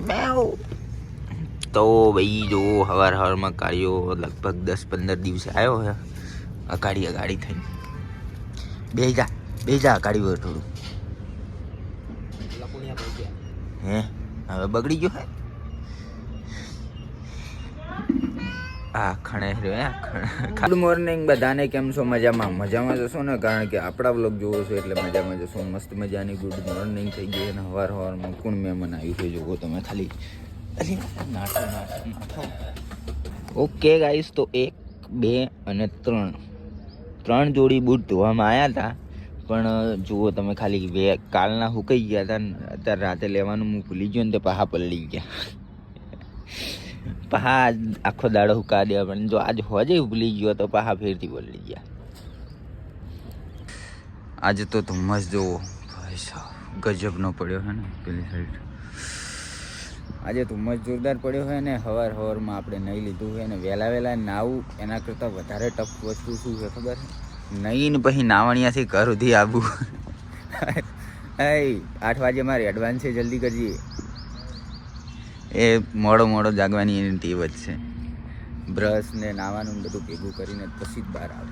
તો ભાઈ જો હવારમાં કાઢ્યો લગભગ 10-15 દિવસે આવ્યો હે અગાડી થઈને બે જા અગાડી વર થોડું હે હવે બગડી ગયો હે આ ખણે ગુડ મોર્નિંગ બધાને કેમ છો મજામાં જશો ને કારણ કે આપણા વ્લોગ જોવો છો એટલે મજામાં જશો મસ્ત મજાની ગુડ મોર્નિંગ થઈ ગઈ અને સવારમાં કોણ મહેમાન આવ્યું છે જોવો તમે ખાલી ઓકે ગાઈસ તો 1 2 અને 3 જોડી બૂટ ધોવામાં આવ્યા હતા પણ જુઓ તમે ખાલી કાલના હુકાઈ ગયા હતા ને અત્યારે રાતે લેવાનું હું ભૂલી ગયો ને તે પાહા પલળી ગયા પાહા આખો દાડો હુકા દેવા પણ જો આજ હોજે ભૂલી ગયો તો પાહા ફેરથી પલળી ગયા આજે તો ધુમ્મસ જોવો ભાઈ સાહેબ ગજબનો પડ્યો છે ને પેલી સાઈડ આજે ધુમ્મસ જોરદાર પડ્યો હોય ને સવારમાં આપણે નહીં લીધું હોય ને વહેલા નાવું એના કરતાં વધારે ટફ વસ્તુ શું છે ખબર નહીં ને પછી નાવણિયાથી ઘર સુધી આવવું 8 વાગે મારે એડવાન્સ છે જલ્દી કરજે એ મોડો જાગવાની એની ટેવ જ છે બ્રશ ને નાવાનું બધું ભેગું કરીને પછી જ બહાર આવે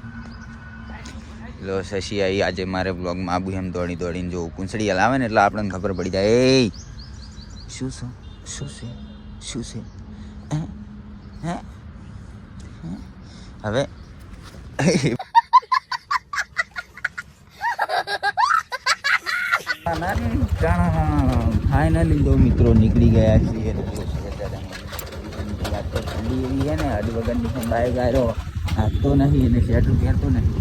લો શશી આવી આજે મારે બ્લોગમાં આવું એમ દોડીને જો કુંસડી હલાવે ને એટલે આપણને ખબર પડી જાય એ શું છે હવે ફાઇનલી તો મિત્રો નીકળી ગયા છીએ ઠંડી એવી છે ને અઢી વગરની બાઈક આવ્યો હાથતો નહીં અને શેટર પહેરતો નહીં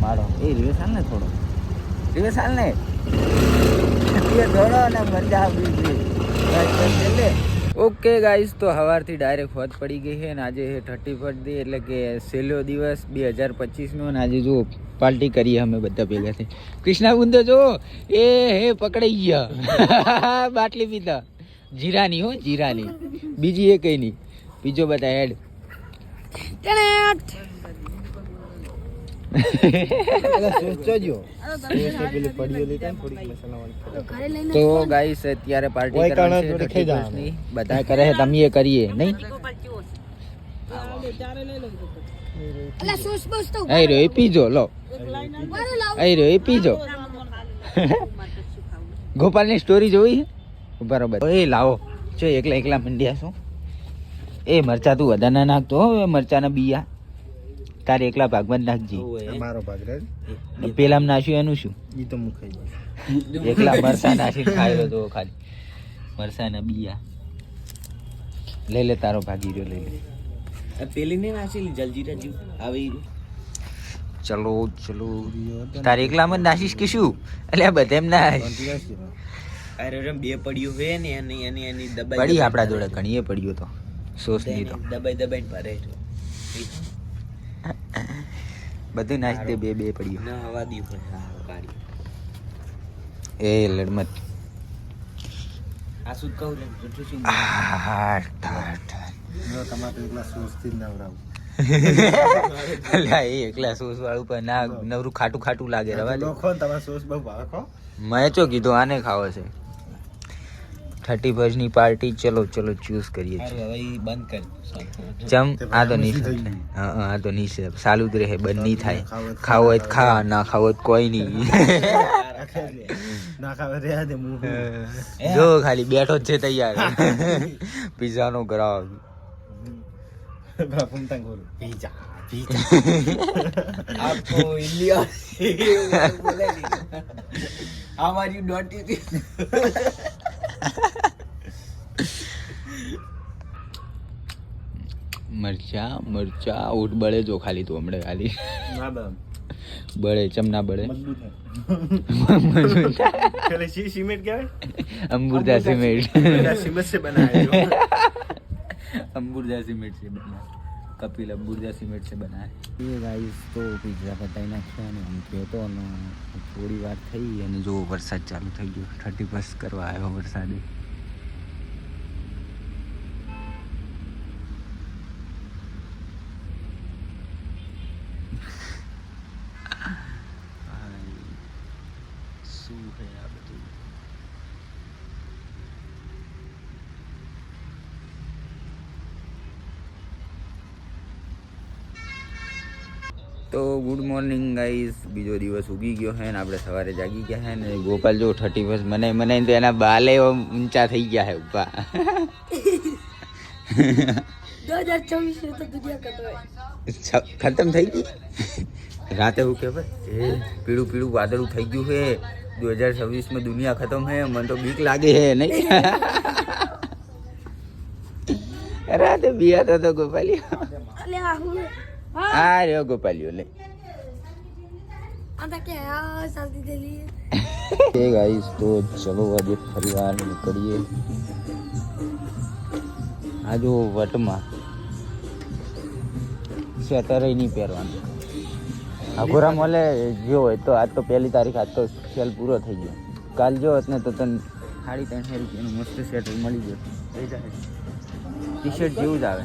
મારો એ રિવેસ હાલ ને થોડો રિવેસ હાલ ને થોડો ને મજા આવી ઓકે ગાઈસ તો સવારથી ડાયરેક્ટ હોજ પડી ગઈ છે ને આજે 31st ડે એટલે કે છેલ્લો દિવસ 2025નો ને આજે જો પાર્ટી કરીએ અમે બધા ભેગા થઈ કૃષ્ણા ગુંદો જો એ હે પકડાઈ ગયા બાટલી પીતા જીરાની હો જીરાની બીજી એ કઈ નહીં બીજો બધા હેડ તો ગાઈસ અત્યારે પાર્ટી કરવાની છે બધા કરે છે તમે કરીએ નહીં એ પીજો લો એ પીજો ગોપાલની સ્ટોરી જોઈ બરોબર એ લાવો જો એકલા મંડ્યા છો એ મરચા તું વધારે ના નાખતો હો મરચાના બિયા તારે એકલા ભાગમાં જ નાખજી મારો ભાગ પેલા નાખ્યું એનું શું તો એકલા મરચા નાખીને ખાયો તો ખાલી મરચાના બિયા લઈ લે તારો ભાગી રહ્યો લઈ લે પેલી ને નાખી જલજીરા જીવ આવે ચલો તારે એકલામાં જ નાખીશ કે શું એટલે બધા એમ ના બે પડ્યું હોય ને એની દબાઈ પડી આપણા જોડે ઘણીએ પડ્યું તો સોસ ની તો દબાઈ ભરે બધું નાચ દે બે પડ્યું ના હવા દી એ લડમત આ શું કહું છું તમારે એકલા સોસ થી નવરાવું એકલા સોસ વાળું પણ ના નવરું ખાટું લાગે રવા તમારે સોસ બહુ ભાવે મેં ચો કીધું આને ખાવો છે 31st ની પાર્ટી ચલો ચૂઝ કરીએ બંધ કર ચમ આ તો નહીં આ તો નહીં ચાલુ જ રહે બંધ નહીં થાય ખાવો હોય ખા ના ખાવો હોય કોઈ નહીં જો ખાલી બેઠો જ છે તૈયાર પિઝા નો ગ્રાહક મરચા ઉઠ બળે જો ખાલી તું હમણાં ખાલી બળે ચમના બળે સિમેન્ટ કહેવાય અંબુરદા સિમેન્ટ से बनाया अंबुरदा सीमेंट से बना कपिल अंबुरदा सीमेंट से बना है ये गाइस तो पिज्जा बताई નાખ્યા ને આમ થયો તો ને થોડી વાર થઈ અને જો વરસાદ ચાલુ થઈ ગયો 31st કરવા આવ્યો વરસાદે શું હે આ બધું તો ગુડ મોર્નિંગ ગાઈસ, બીજો દિવસ ઉગી ગયો હે ને આપણે સવારે જાગી ગયા હે ને ગોપાલ જો 31 મનાઈ તો એના બાલે ઊંચા થઈ ગયા હે ઉભા 2024 તો દુનિયા ખતમ થઈ ગઈ રાતે હું કે ભાઈ પીળું પીળું વાદળું થઈ ગયું હે 2026 में दुनिया खत्म है मन तो बीक लागे है नहीं रात बिया तो गोपालियो अले आहू आ रे गोपालियो ले आता क्या शादी दे लिए हे गाइस तो चलो आज परिवार निकलिए आ जो वटमा स्वेटर नहीं પહેરવાનું અઘોરા મોલે જો હોય તો આજ તો 1 તારીખ આજ તો સેલ પૂરો થઈ ગયો કાલ જો હોત ને તો તને 350 રૂપિયાનું મસ્ત સ્વેટર મળી ગયું થઈ જાય ટી શર્ટ જેવું જ આવે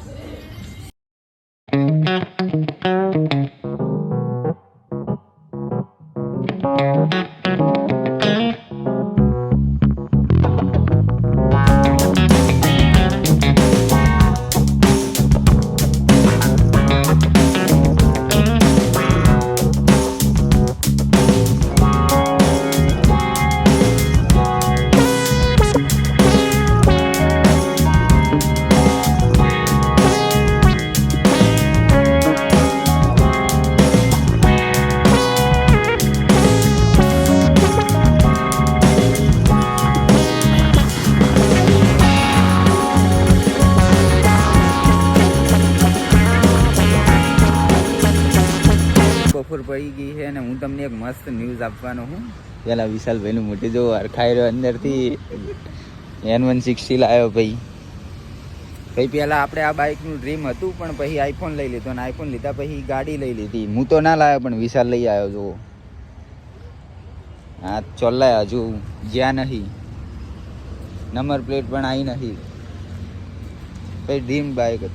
બપોર પડી ગઈ છે અને હું તમને એક મસ્ત ન્યૂઝ આપવાનો હું પેલા વિશાલભાઈનું મોટી જો અરખાઈ રહ્યો અંદરથી N160 લાવ્યો ભાઈ પહેલાં આપણે આ બાઇકનું ડ્રીમ હતું પણ પછી આઈફોન લઈ લીધો અને આઈફોન લીધા પછી ગાડી લઈ લીધી હું તો ના લાવ્યો પણ વિશાલ લઈ આવ્યો જો હા ચોલ્લાય હજુ જ્યાં નહીં નંબર પ્લેટ પણ આવી નથી પછી ડ્રીમ બાઇક હતું